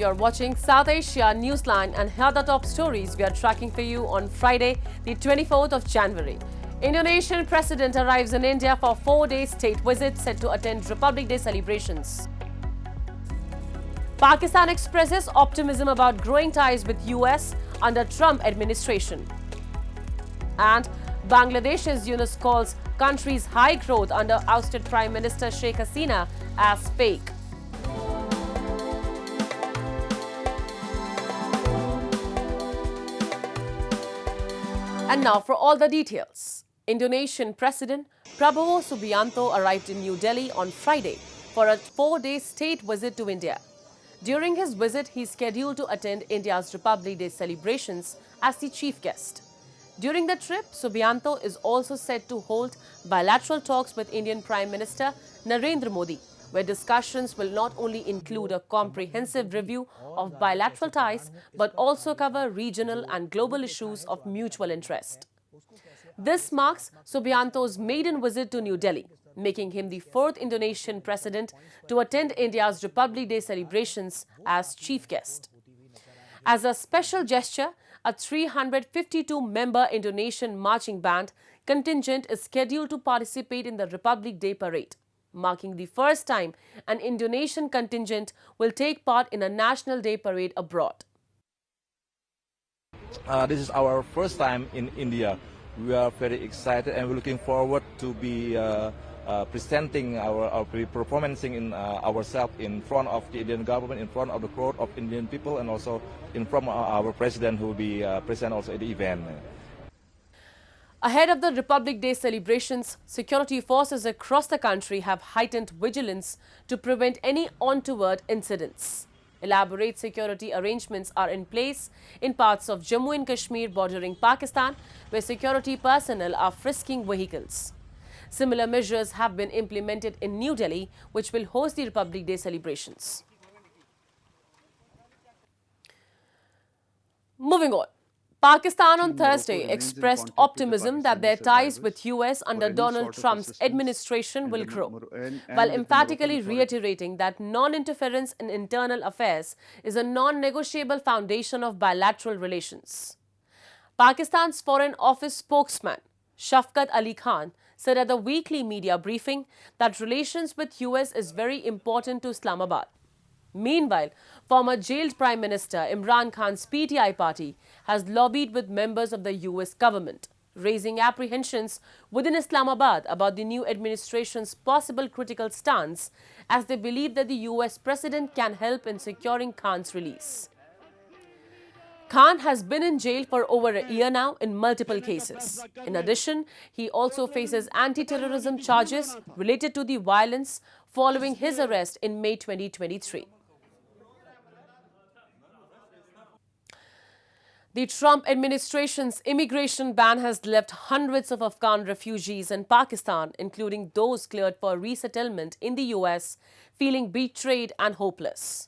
You're watching South Asia Newsline, and here are the top stories we are tracking for you on Friday, the 24th of January. Indonesian President arrives in India for 4-day state visit, set to attend Republic Day celebrations. Pakistan expresses optimism about growing ties with US under Trump administration. And Bangladesh's Yunus calls country's high growth under ousted Prime Minister Sheikh Hasina as fake. And now for all the details. Indonesian President Prabowo Subianto arrived in New Delhi on Friday for a 4-day state visit to India. During his visit, he is scheduled to attend India's Republic Day celebrations as the chief guest. During the trip, Subianto is also set to hold bilateral talks with Indian Prime Minister Narendra Modi, where discussions will not only include a comprehensive review of bilateral ties, but also cover regional and global issues of mutual interest. This marks Subianto's maiden visit to New Delhi, making him the 4th Indonesian president to attend India's Republic Day celebrations as chief guest. As a special gesture, a 352-member Indonesian marching band contingent is scheduled to participate in the Republic Day parade, marking the first time an Indonesian contingent will take part in a National Day parade abroad. This is our first time in India. We are very excited and we're looking forward to be presenting our performing in ourselves in front of the Indian government, in front of the crowd of Indian people, and also in front of our president, who will be present also at the event. Ahead of the Republic Day celebrations, security forces across the country have heightened vigilance to prevent any untoward incidents. Elaborate security arrangements are in place in parts of Jammu and Kashmir bordering Pakistan, where security personnel are frisking vehicles. Similar measures have been implemented in New Delhi, which will host the Republic Day celebrations. Moving on. Pakistan on Thursday expressed optimism that their ties with US under Donald Trump's administration will grow, while emphatically reiterating that non-interference in internal affairs is a non-negotiable foundation of bilateral relations. Pakistan's Foreign Office spokesman, Shafqat Ali Khan, said at the weekly media briefing that relations with US is very important to Islamabad. Meanwhile, former jailed Prime Minister Imran Khan's PTI party has lobbied with members of the US government, raising apprehensions within Islamabad about the new administration's possible critical stance, as they believe that the US president can help in securing Khan's release. Khan has been in jail for over a year now in multiple cases. In addition, he also faces anti-terrorism charges related to the violence following his arrest in May 2023. The Trump administration's immigration ban has left hundreds of Afghan refugees in Pakistan, including those cleared for resettlement in the US, feeling betrayed and hopeless.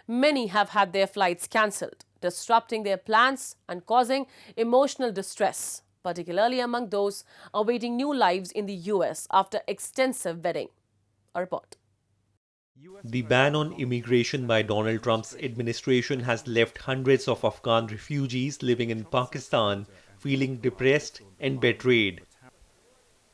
Many have had their flights cancelled, disrupting their plans and causing emotional distress, particularly among those awaiting new lives in the US after extensive vetting. A report. The ban on immigration by Donald Trump's administration has left hundreds of Afghan refugees living in Pakistan feeling depressed and betrayed.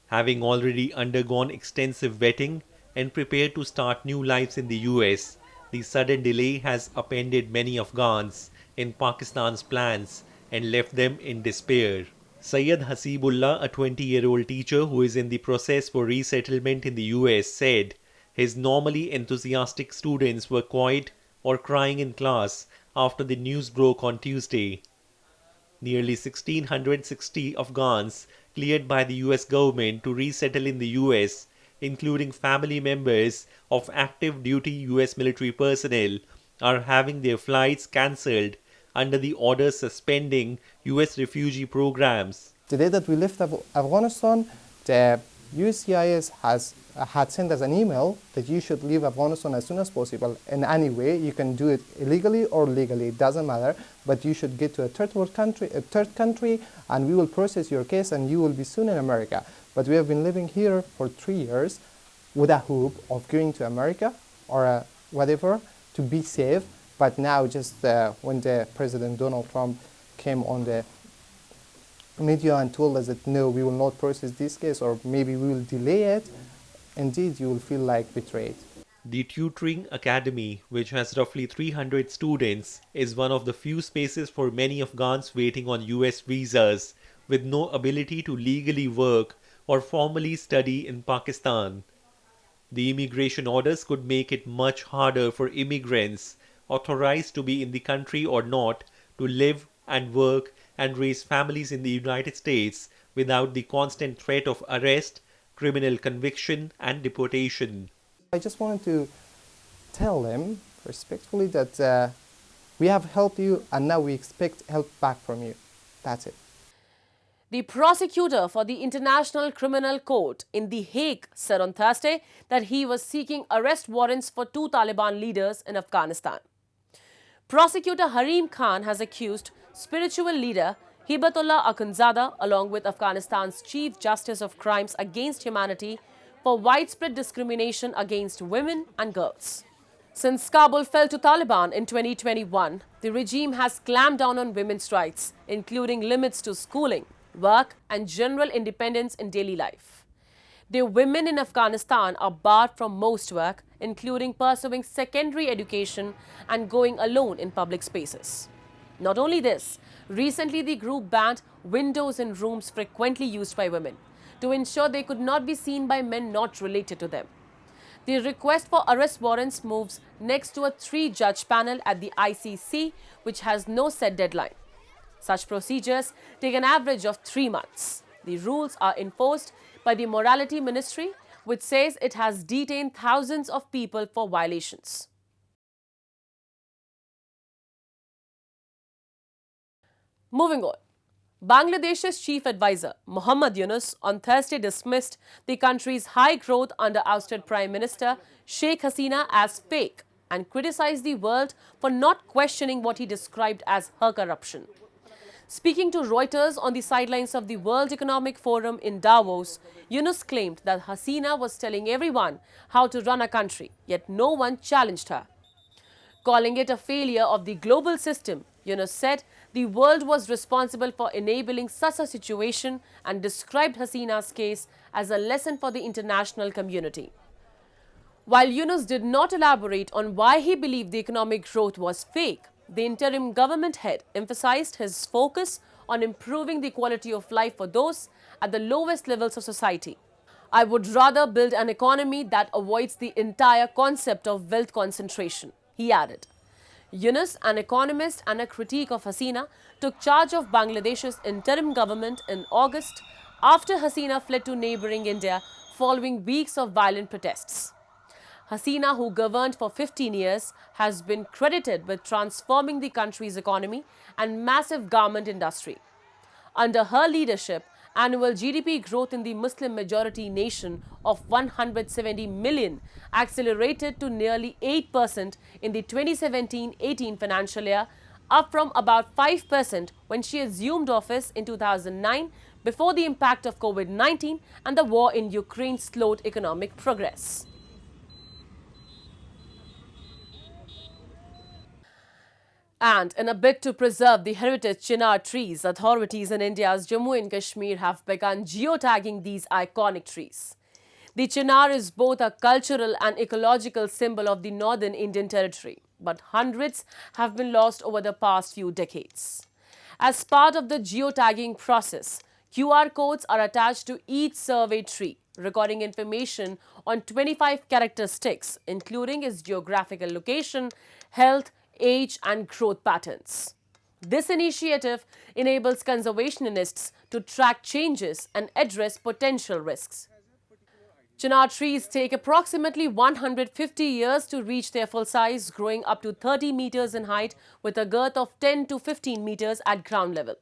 Having already undergone extensive vetting and prepared to start new lives in the US, the sudden delay has upended many Afghans in Pakistan's plans and left them in despair. Syed Hasibullah, a 20-year-old teacher who is in the process for resettlement in the US, said his normally enthusiastic students were quiet or crying in class after the news broke on Tuesday. Nearly 1,660 Afghans cleared by the US government to resettle in the US, including family members of active duty US military personnel, are having their flights cancelled under the order suspending US refugee programs. The day that we left Afghanistan, the USCIS had sent us an email that you should leave Afghanistan as soon as possible. In any way, you can do it illegally or legally, it doesn't matter, but you should get to a third country, and we will process your case and you will be soon in America. But we have been living here for 3 years with a hope of going to America or whatever to be safe, But now, just when the President Donald Trump came on the media and told us that no, we will not process this case, or maybe we will delay it, indeed you will feel like betrayed. The Tutoring Academy, which has roughly 300 students, is one of the few spaces for many Afghans waiting on US visas with no ability to legally work or formally study in Pakistan. The immigration orders could make it much harder for immigrants, authorized to be in the country or not, to live and work and raise families in the United States without the constant threat of arrest, criminal conviction, and deportation. I just wanted to tell them respectfully that we have helped you and now we expect help back from you. That's it. The prosecutor for the International Criminal Court in The Hague said on Thursday that he was seeking arrest warrants for 2 Taliban leaders in Afghanistan. Prosecutor Harim Khan has accused spiritual leader Hibatullah Akhundzada along with Afghanistan's Chief Justice of Crimes Against Humanity for widespread discrimination against women and girls. Since Kabul fell to Taliban in 2021, the regime has clamped down on women's rights, including limits to schooling, work and general independence in daily life. The women in Afghanistan are barred from most work, including pursuing secondary education and going alone in public spaces. Not only this, recently the group banned windows in rooms frequently used by women to ensure they could not be seen by men not related to them. The request for arrest warrants moves next to a 3-judge panel at the ICC, which has no set deadline. Such procedures take an average of 3 months. The rules are enforced by the Morality Ministry, which says it has detained thousands of people for violations. Moving on. Bangladesh's chief advisor, Mohammad Yunus, on Thursday dismissed the country's high growth under ousted Prime Minister Sheikh Hasina as fake and criticized the world for not questioning what he described as her corruption. Speaking to Reuters on the sidelines of the World Economic Forum in Davos, Yunus claimed that Hasina was telling everyone how to run a country, yet no one challenged her. Calling it a failure of the global system, Yunus said the world was responsible for enabling such a situation and described Hasina's case as a lesson for the international community. While Yunus did not elaborate on why he believed the economic growth was fake, the interim government head emphasized his focus on improving the quality of life for those at the lowest levels of society. I would rather build an economy that avoids the entire concept of wealth concentration, he added. Yunus, an economist and a critic of Hasina, took charge of Bangladesh's interim government in August after Hasina fled to neighboring India following weeks of violent protests. Hasina, who governed for 15 years, has been credited with transforming the country's economy and massive garment industry. Under her leadership, annual GDP growth in the Muslim-majority nation of 170 million accelerated to nearly 8% in the 2017-18 financial year, up from about 5% when she assumed office in 2009 before the impact of COVID-19 and the war in Ukraine slowed economic progress. And in a bid to preserve the heritage Chinar trees, authorities in India's Jammu and Kashmir have begun geo-tagging these iconic trees. The Chinar is both a cultural and ecological symbol of the northern Indian territory, but hundreds have been lost over the past few decades. As part of the geo-tagging process, QR codes are attached to each survey tree, recording information on 25 characteristics, including its geographical location, health, age and growth patterns. This initiative enables conservationists to track changes and address potential risks. Chinar trees take approximately 150 years to reach their full size, growing up to 30 meters in height with a girth of 10 to 15 meters at ground level.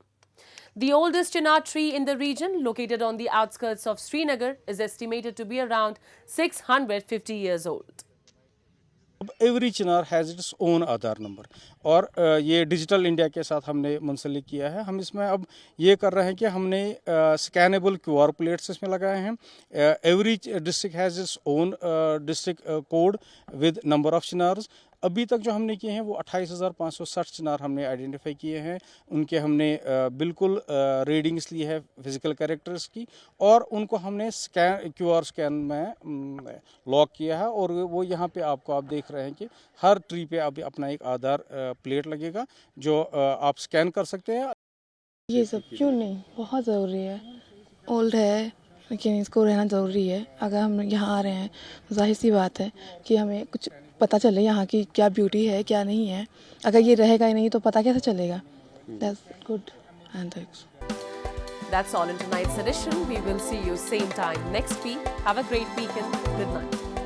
The oldest Chinar tree in the region, located on the outskirts of Srinagar, is estimated to be around 650 years old. Every Chinar has its own Aadhaar number और ये digital India के साथ हमने मुंसलिक किया है। हम इसमें अब ये कर रहे हैं कि हमने स्कैनेबल क्यूआर प्लेट्स इसमें लगाए हैं। Every district has its own district code with number of chinars अभी तक जो हमने किए हैं वो 28,560 चिनार हमने आइडेंटिफाई किए हैं। उनके हमने बिल्कुल रीडिंग्स ली है फिजिकल कैरेक्टर्स की, और उनको हमने QR स्कैन में लॉक किया है। और वो यहाँ पे आपको आप देख रहे हैं कि हर ट्री पे अभी अपना एक आधार प्लेट लगेगा जो आप स्कैन कर सकते हैं। ये सब क्यों नहीं, बहुत ज़रूरी है। ओल्ड है लेकिन इसको रहना ज़रूरी है। अगर हम यहाँ आ रहे हैं तो जाहिर सी बात है कि हमें कुछ पता चले यहाँ की क्या ब्यूटी है क्या नहीं है। अगर ये रहेगा ही नहीं तो पता कैसे चलेगा। That's good and thanks. That's all in tonight's edition. We will see you same time next week. Have a great weekend. Good night.